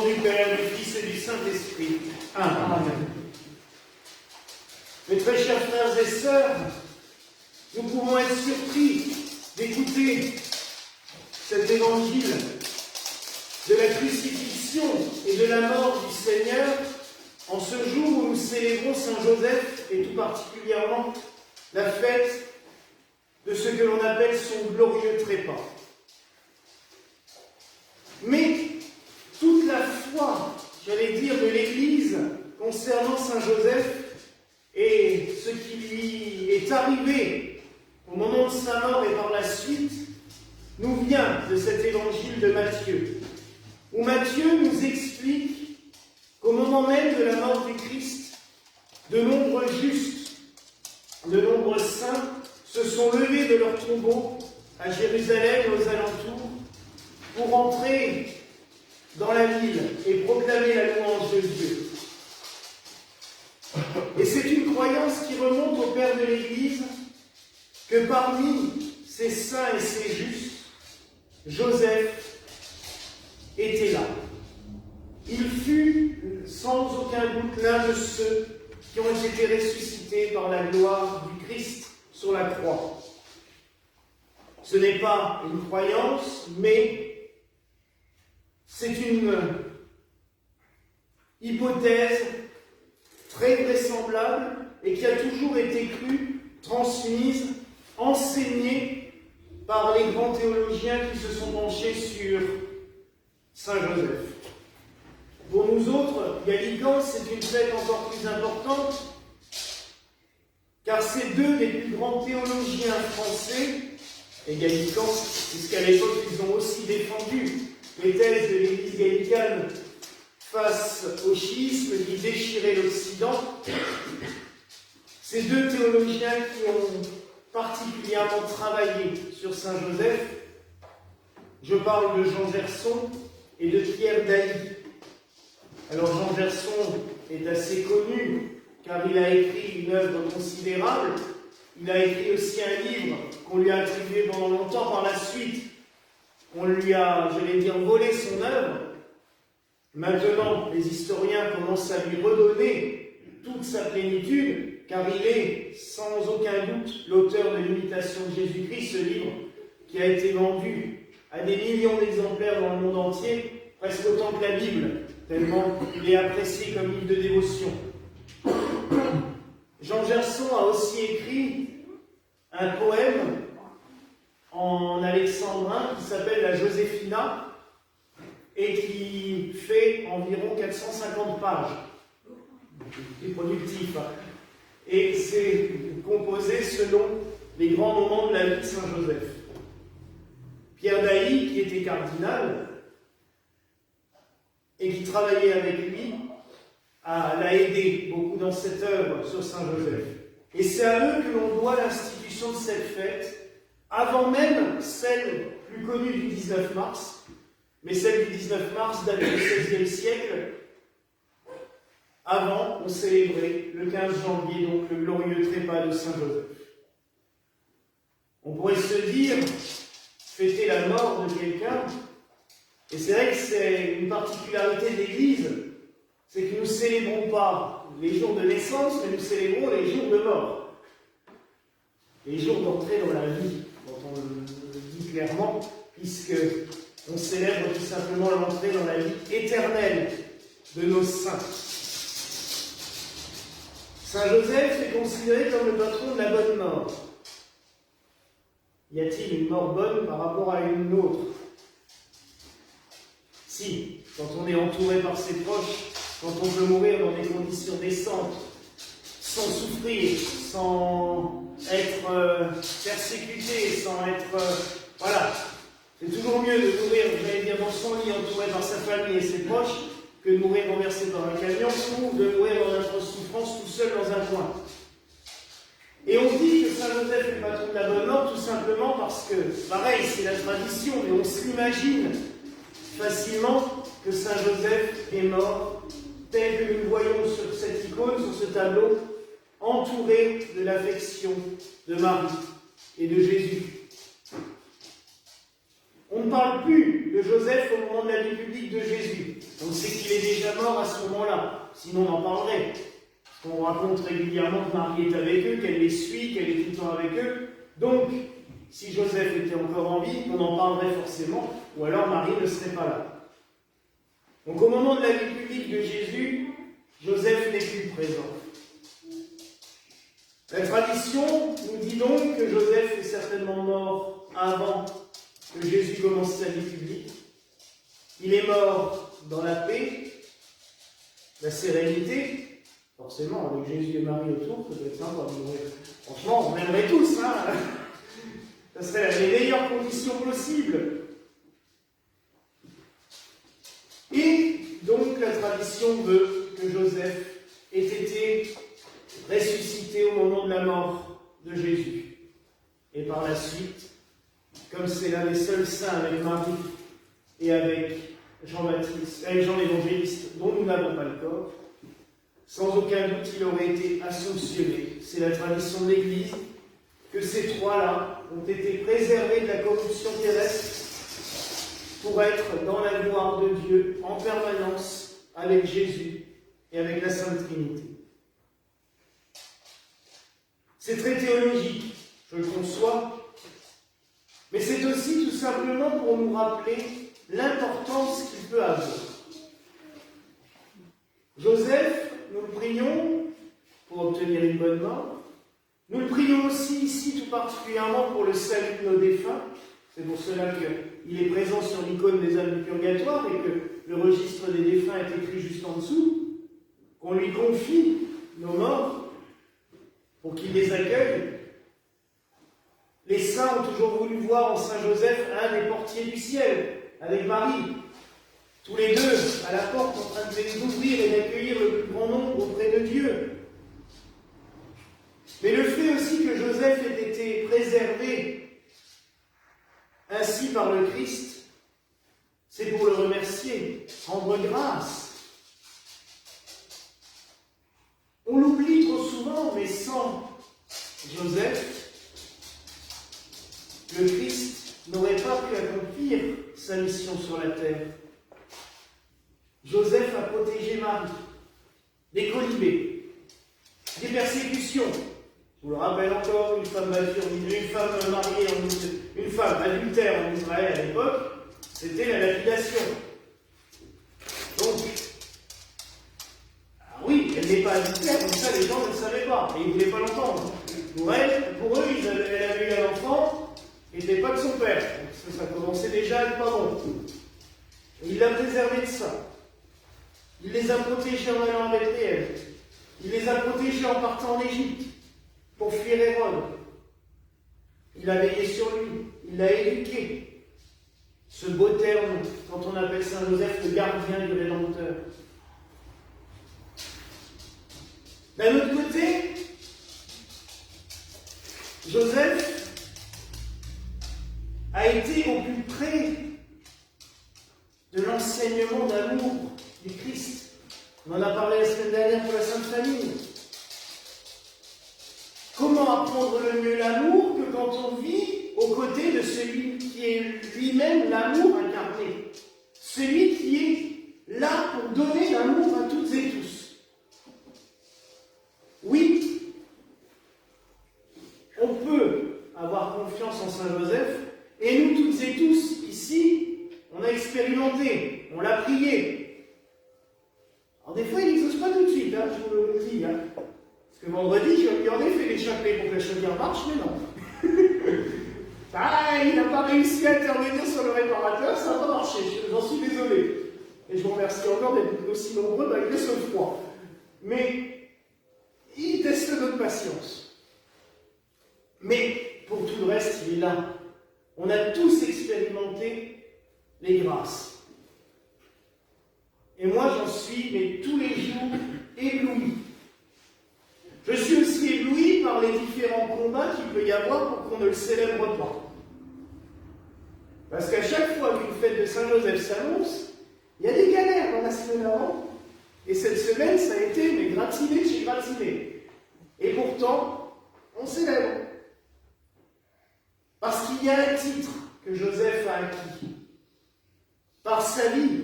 nom du Père, du Fils et du Saint-Esprit. Amen. Mes très chers frères et sœurs, nous pouvons être surpris d'écouter cet évangile de la crucifixion et de la mort du Seigneur en ce jour où nous célébrons Saint Joseph et tout particulièrement la fête de ce que l'on appelle son glorieux trépas. Mais toute la foi, j'allais dire, de l'Église concernant Saint Joseph et ce qui lui est arrivé au moment de sa mort et par la suite, nous vient de cet évangile de Matthieu, où Matthieu nous explique qu'au moment même de la mort du Christ, de nombreux justes, de nombreux saints se sont levés de leur tombeau à Jérusalem et aux alentours pour entrer dans la ville et proclamer la louange de Dieu. Et c'est une croyance qui remonte au Père de l'Église que parmi ces saints et ces justes, Joseph était là. Il fut sans aucun doute l'un de ceux qui ont été ressuscités par la gloire du Christ sur la croix. Ce n'est pas une croyance, mais c'est une hypothèse très vraisemblable et qui a toujours été crue, transmise, enseignée par les grands théologiens qui se sont penchés sur Saint Joseph. Pour nous autres, Gallican, c'est une fête encore plus importante, car c'est deux des plus grands théologiens français, et Gallican, puisqu'à l'époque ils ont aussi défendu les thèses de l'Église gallicane face au chiisme qui déchirait l'Occident. Ces deux théologiens qui ont particulièrement travaillé sur Saint Joseph, je parle de Jean Gerson et de Pierre Dailly. Alors Jean Gerson est assez connu car il a écrit une œuvre considérable. Il a écrit aussi un livre qu'on lui a attribué pendant longtemps. Par la suite, on lui a, volé son œuvre. Maintenant, les historiens commencent à lui redonner toute sa plénitude, car il est, sans aucun doute, l'auteur de l'Imitation de Jésus-Christ, ce livre qui a été vendu à des millions d'exemplaires dans le monde entier, presque autant que la Bible, tellement il est apprécié comme livre de dévotion. Jean Gerson a aussi écrit un poème en alexandrin qui s'appelle la Joséphina et qui fait environ 450 pages. C'est productif. Et c'est composé selon les grands moments de la vie de Saint Joseph. Pierre Dailly, qui était cardinal et qui travaillait avec lui, l'a aidé beaucoup dans cette œuvre sur Saint Joseph. Et c'est à eux que l'on doit l'institution de cette fête, avant même celle plus connue du 19 mars, mais celle du 19 mars date du XVIe siècle. Avant, on célébrait le 15 janvier, donc le glorieux trépas de Saint Joseph. On pourrait se dire, fêter la mort de quelqu'un, et c'est vrai que c'est une particularité de l'Église, c'est que nous ne célébrons pas les jours de naissance, mais nous célébrons les jours de mort. Les jours d'entrée dans la vie, dont on le dit clairement, puisque on célèbre tout simplement l'entrée dans la vie éternelle de nos saints. Saint Joseph est considéré comme le patron de la bonne mort. Y a-t-il une mort bonne par rapport à une autre? Si, quand on est entouré par ses proches, quand on peut mourir dans des conditions décentes, sans souffrir, sans être persécuté, sans être... voilà. C'est toujours mieux de mourir, j'allais dire, dans son lit, entouré par sa famille et ses proches, que de mourir renversé par un camion, ou de mourir dans l'atroce souffrance tout seul dans un coin. Et on dit que Saint Joseph est le patron de la bonne mort, tout simplement parce que, pareil, c'est la tradition, mais on s'imagine facilement que Saint Joseph est mort, tel que nous le voyons sur cette icône, sur ce tableau, entouré de l'affection de Marie et de Jésus. On ne parle plus que Joseph au moment de la vie publique de Jésus. On sait qu'il est déjà mort à ce moment-là, sinon on en parlerait. Parce qu'on raconte régulièrement que Marie est avec eux, qu'elle les suit, qu'elle est tout le temps avec eux. Donc, si Joseph était encore en vie, on en parlerait forcément, ou alors Marie ne serait pas là. Donc au moment de la vie publique de Jésus, Joseph n'est plus présent. La tradition nous dit donc que Joseph est certainement mort avant que Jésus commence sa vie publique. Il est mort dans la paix, la sérénité, forcément, avec Jésus et Marie autour, ça peut être sympa. Franchement, on aimerait tous, hein. Ça serait les meilleures conditions possibles. Et donc la tradition veut que Joseph ait été ressuscité au moment de la mort de Jésus. Et par la suite, comme c'est l'un des seuls saints avec Marie et avec Jean-Baptiste, avec Jean l'Évangéliste, dont nous n'avons pas le corps, sans aucun doute il aurait été assomptionné. C'est la tradition de l'Église que ces trois-là ont été préservés de la corruption terrestre pour être dans la gloire de Dieu en permanence avec Jésus et avec la Sainte Trinité. C'est très théologique, je le conçois, mais c'est aussi tout simplement pour nous rappeler l'importance qu'il peut avoir. Joseph, nous le prions pour obtenir une bonne mort. Nous le prions aussi ici tout particulièrement pour le salut de nos défunts. C'est pour cela qu'il est présent sur l'icône des âmes du purgatoire et que le registre des défunts est écrit juste en dessous. Qu'on lui confie nos morts pour qu'il les accueille. Les saints ont toujours voulu voir en Saint Joseph un des portiers du ciel, avec Marie. Tous les deux à la porte en train de d'ouvrir et d'accueillir le plus grand nombre auprès de Dieu. Mais le fait aussi que Joseph ait été préservé ainsi par le Christ, c'est pour le remercier, rendre grâce. On l'oublie trop souvent, mais sans Joseph, le Christ n'aurait pas pu accomplir sa mission sur la terre. Joseph a protégé Marie des colibés, des persécutions. Je vous le rappelle encore, une femme mariée, une femme adultère en Israël à l'époque, c'était la lapidation. Donc, oui, elle n'est pas adultère, donc ça les gens ne le savaient pas, et ils ne voulaient pas l'entendre. Pour eux, elle avait eu un enfant, qui n'était pas de son père, donc ça commençait déjà à être pas bon. Et il l'a préservé de ça. Il les a protégés en allant avec elle. Il les a protégés en partant en Égypte pour fuir Hérode. Il a veillé sur lui. Il l'a éduqué. Ce beau terme, quand on appelle Saint Joseph le gardien du Rédempteur. D'un autre côté, Joseph a été au plus près de l'enseignement d'amour du Christ. On en a parlé la semaine dernière pour la Sainte Famille. Comment apprendre le mieux l'amour que quand on vit aux côtés de celui qui est lui-même l'amour incarné, celui qui est là pour donner l'amour à toutes et tous. Oui, on peut avoir confiance en Saint Joseph, et nous toutes et tous, ici, on a expérimenté, on l'a prié. Alors des fois, il n'exauce pas tout de suite, hein, je vous le dis. Hein. Parce que vendredi, je lui en ai fait les chapelets pour que la chaudière marche, mais non. Il n'a pas réussi à intervenir sur le réparateur, ça n'a pas marché, j'en suis désolé. Et je vous remercie encore d'être aussi nombreux malgré ce froid. Mais il teste notre patience. Mais pour tout le reste, il est là. On a tous expérimenté les grâces. Et moi, j'en suis, mais tous les jours, ébloui. Je suis aussi ébloui par les différents combats qu'il peut y avoir pour qu'on ne le célèbre pas. Parce qu'à chaque fois qu'une fête de Saint-Joseph s'annonce, il y a des galères dans la semaine avant. Et cette semaine, ça a été mais gratiné chez gratiné. Et pourtant, on célèbre. Parce qu'il y a un titre que Joseph a acquis. sa vie,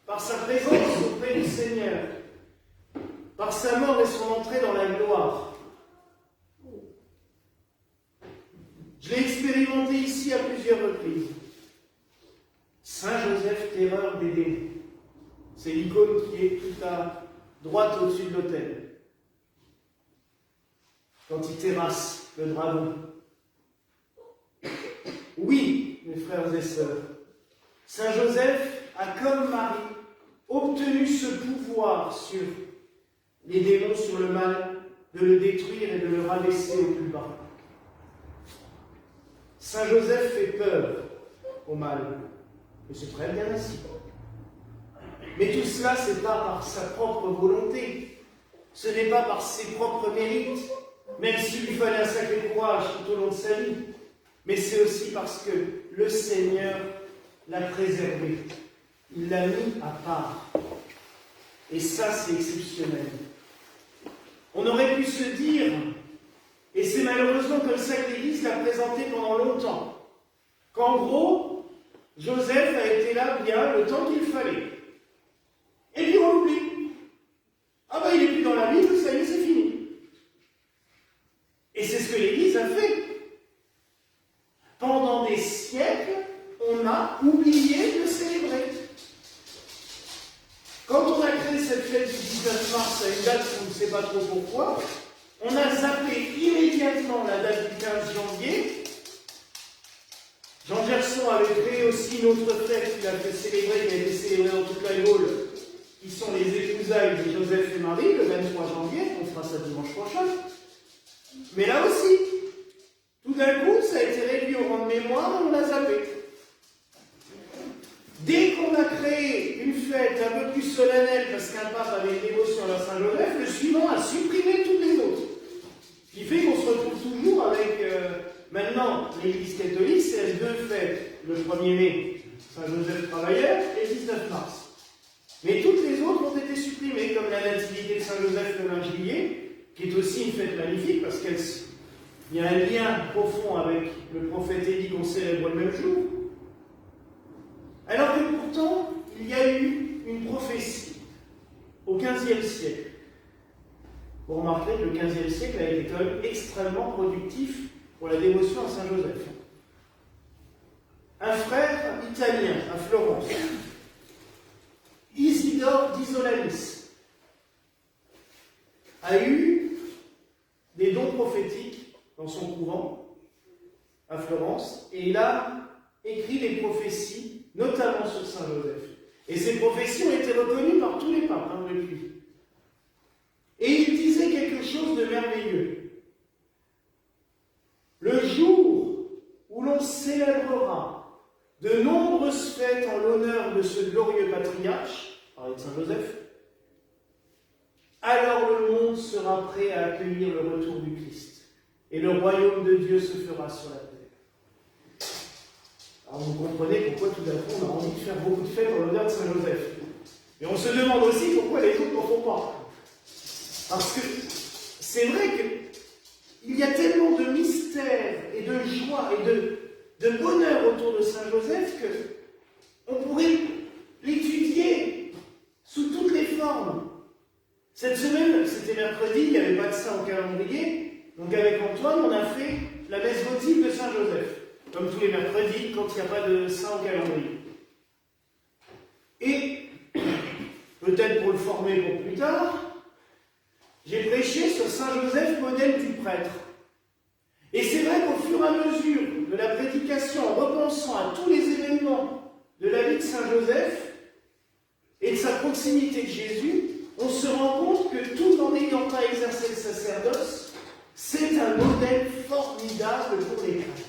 par sa présence auprès du Seigneur, par sa mort et son entrée dans la gloire. Je l'ai expérimenté ici à plusieurs reprises. Saint Joseph, terreur des démons. C'est l'icône qui est tout à droite au-dessus de l'autel. Quand il terrasse le dragon. Oui, mes frères et sœurs, Saint Joseph a, comme Marie, obtenu ce pouvoir sur les démons, sur le mal, de le détruire et de le rabaisser au plus bas. Saint Joseph fait peur au mal, et c'est très bien ainsi. Mais tout cela, ce n'est pas par sa propre volonté, ce n'est pas par ses propres mérites, même s'il lui fallait un sacré courage tout au long de sa vie, mais c'est aussi parce que le Seigneur l'a préservé, il l'a mis à part. Et ça, c'est exceptionnel. On aurait pu se dire, et c'est malheureusement comme ça que l'Église l'a présenté pendant longtemps, qu'en gros, Joseph a été là bien le temps qu'il fallait. Et puis on l'oublie. Ah ben il n'est plus dans la Bible, ça y est, c'est fini. Et c'est ce que l'Église a fait. Pendant des siècles, on a oublié de le célébrer. Quand on a créé cette fête du 19 mars à une date qu'on ne sait pas trop pourquoi, on a zappé immédiatement la date du 15 janvier. Jean Gerson avait créé aussi une autre fête qu'il a fait célébrer, qui a été célébrée dans toute la Gaule, qui sont les épousailles de Joseph et Marie, le 23 janvier, on fera ça dimanche prochain. Mais là aussi, tout d'un coup, ça a été réduit au rang de mémoire et on l'a zappé. Dès qu'on a créé une fête un peu plus solennelle, parce qu'un pape avait une dévotion à Saint-Joseph, le suivant a supprimé toutes les autres. Ce qui fait qu'on se retrouve toujours avec, maintenant, l'Église catholique, c'est deux fêtes, le 1er mai, Saint-Joseph travailleur, et le 19 mars. Mais toutes les autres ont été supprimées, comme la nativité de Saint-Joseph le 20 juillet, qui est aussi une fête magnifique, parce qu'il y a un lien profond avec le prophète Élie qu'on célèbre le même jour. Alors que pourtant, il y a eu une prophétie au XVe siècle. Vous remarquerez que le XVe siècle a été quand même extrêmement productif pour la dévotion à Saint-Joseph. Un frère italien à Florence, Isidore d'Isolamis, a eu des dons prophétiques dans son couvent à Florence, et il a écrit des prophéties, notamment sur Saint-Joseph. Et ces prophéties ont été reconnues par tous les papes depuis. Et il disait quelque chose de merveilleux. Le jour où l'on célébrera de nombreuses fêtes en l'honneur de ce glorieux patriarche, parlé de Saint-Joseph, alors le monde sera prêt à accueillir le retour du Christ, et le royaume de Dieu se fera sur la terre. Alors vous comprenez pourquoi tout d'un coup on a envie de faire beaucoup de fêtes en l'honneur de Saint-Joseph. Et on se demande aussi pourquoi les autres n'en font pas. Parce que c'est vrai qu'il y a tellement de mystères et de joie et de bonheur autour de Saint-Joseph qu'on pourrait l'étudier sous toutes les formes. Cette semaine, c'était mercredi, il n'y avait pas de saint au calendrier, donc avec Antoine, on a fait la messe votive de Saint-Joseph, comme tous les mercredis, quand il n'y a pas de saint au calendrier. Et, peut-être pour le former pour plus tard, j'ai prêché sur Saint-Joseph, modèle du prêtre. Et c'est vrai qu'au fur et à mesure de la prédication, en repensant à tous les événements de la vie de Saint-Joseph et de sa proximité de Jésus, on se rend compte que tout en n'ayant pas exercé le sacerdoce, c'est un modèle formidable pour les prêtres.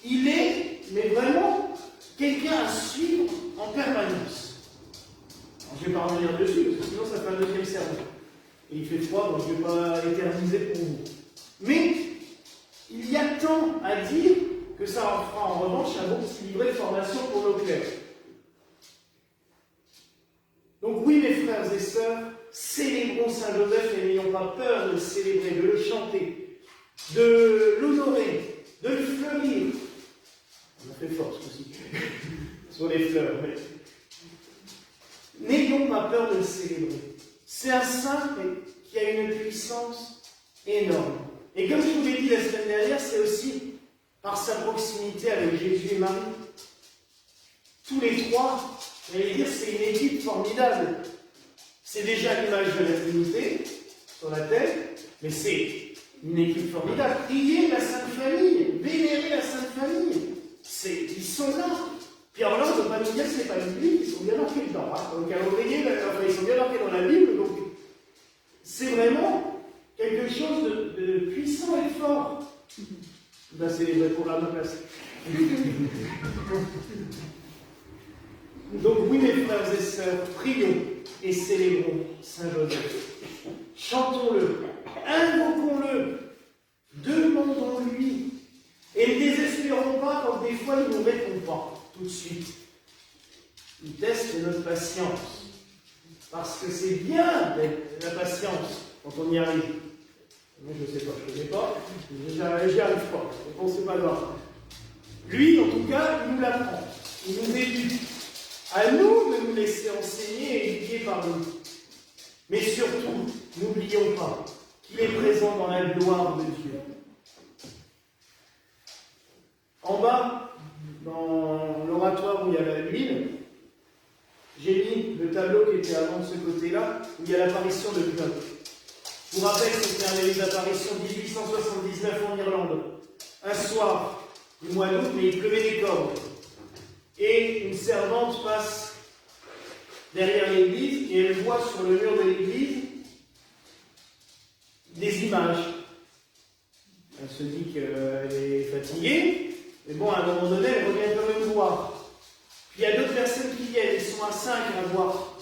Il est, mais vraiment, quelqu'un à suivre en permanence. Alors, je ne vais pas revenir dessus, parce que sinon ça fait un deuxième sermon. Et il fait froid, donc je ne vais pas éterniser pour vous. Mais il y a tant à dire que ça en fera en revanche un bon petit livret de formation pour nos clercs. Donc oui, mes frères et sœurs, célébrons Saint-Joseph et n'ayons pas peur de le célébrer, de le chanter, de l'honorer, de le fleurir. On a fait fort ce coup-ci. sur les fleurs. N'ayons pas peur de le célébrer. C'est un saint qui a une puissance énorme. Et comme je vous l'ai dit la semaine dernière, c'est aussi par sa proximité avec Jésus et Marie. Tous les trois, j'allais dire, c'est une équipe formidable. C'est déjà l'image de la Trinité sur la tête, mais c'est une équipe formidable. Priez la Sainte Famille, vénérez la Sainte Famille. Ils sont là. Puis alors là, on ne peut pas nous dire que ce n'est pas une Bible, ils sont bien marqués dedans. Hein. Dans le calendrier, enfin, ils sont bien marqués dans la Bible, donc c'est vraiment quelque chose de puissant et fort. Ben, c'est les vrais programmes de place. Donc oui, mes frères et sœurs, prions et célébrons Saint Joseph. Chantons-le, invoquons-le, demandons-lui. Et ne désespérons pas quand des fois il ne nous répond pas tout de suite. Il teste notre patience. Parce que c'est bien d'être la patience quand on y arrive. Moi je ne sais pas, je ne connais pas, j'y arrive pas, donc c'est pas grave. Lui, en tout cas, il nous l'apprend, il nous éduque. À nous de nous laisser enseigner et éduquer par lui. Mais surtout, n'oublions pas qu'il est présent dans la gloire de Dieu. En bas, dans l'oratoire où il y a la l'huile, j'ai mis le tableau qui était avant de ce côté-là, où il y a l'apparition de Gnoc. Je vous rappelle que c'était une des apparitions 1879 en Irlande. Un soir du mois d'août, mais il pleuvait des cordes. Et une servante passe derrière l'église et elle voit sur le mur de l'église des images. Elle se dit qu'elle est fatiguée, mais bon, à un moment donné, elle revient quand même voir. Puis il y a d'autres personnes qui viennent, ils sont à 5 à voir.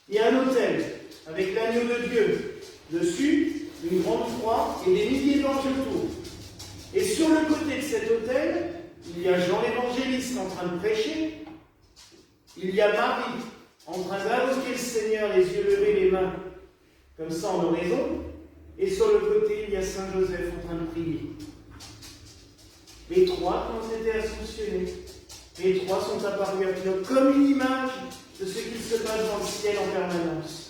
Il y a un autel avec l'agneau de Dieu. Dessus, une grande croix et des milliers d'anges autour. Et sur le côté de cet autel, il y a Jean l'évangéliste en train de prêcher. Il y a Marie en train d'invoquer le Seigneur, les yeux levés, les mains, comme ça en oraison. Et sur le côté, il y a Saint Joseph en train de prier. Les trois ont été ascensionnés. Les trois sont apparus à Pinocchio comme une image de ce qui se passe dans le ciel en permanence.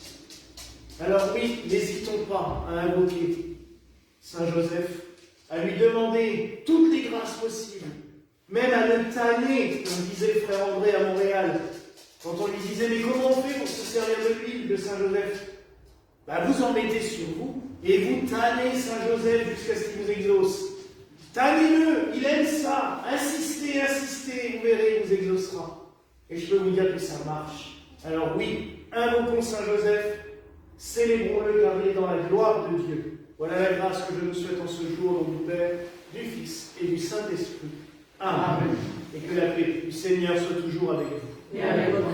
Alors oui, n'hésitons pas à invoquer Saint Joseph, à lui demander toutes les grâces possibles, même à le tanner, comme disait le frère André à Montréal, quand on lui disait « Mais comment on fait pour se servir de l'huile de Saint Joseph ?» Vous en mettez sur vous, et vous tannez Saint Joseph jusqu'à ce qu'il vous exauce. Tannez-le, il aime ça. Insistez, insistez, vous verrez, il vous exaucera. Et je peux vous dire que ça marche. Alors oui, invoquons Saint Joseph, célébrons-le car il est dans la gloire de Dieu. Voilà la grâce que je vous souhaite en ce jour, au nom du Père, du Fils et du Saint-Esprit. Amen. Et que la paix du Seigneur soit toujours avec vous. Et avec votre